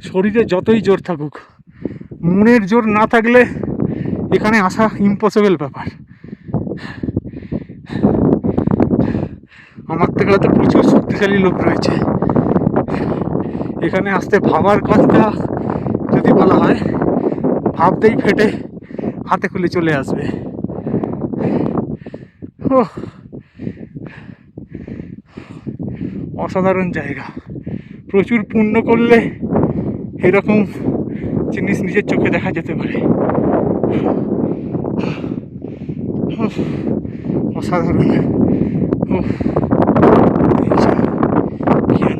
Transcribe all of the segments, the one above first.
শরীরে যতই জোর থাকুক, মনের জোর না থাকলে এখানে আসা ইম্পসিবল ব্যাপার। আমার থেকে হয়তো প্রচুর শক্তিশালী লোক রয়েছে এখানে আসতে। ভাবার কথা যদি বলা হয়, ভাবতেই ফেটে হাতে খুলে চলে আসবে। ও অসাধারণ জায়গা। প্রচুর পুণ্য করলে এরকম জিনিস নিজের চোখে দেখা যেতে পারে। অসাধারণ।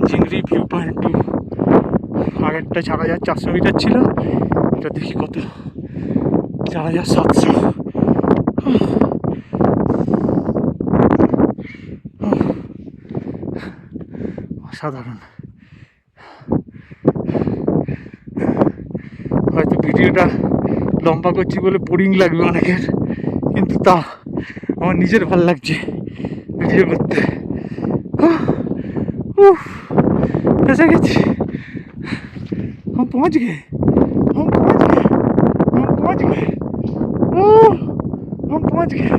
চিংড়ি ভিউ পয়েন্ট 2, আগেরটা 4400 মিটার ছিল, এটা দেখি কত, 4700। অসাধারণ। হয়তো ভিডিওটা লম্বা করছি বলে বোরিং লাগবে অনেকের, কিন্তু তা আমার নিজের ভালো লাগছে ভিডিও করতে। এসে গেছি, हम पहुंच गए, हम पहुंच गए, हम पहुंच गए, हम पहुंच गए।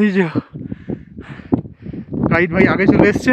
এই যে গাইড ভাই আগে চলে এসছে।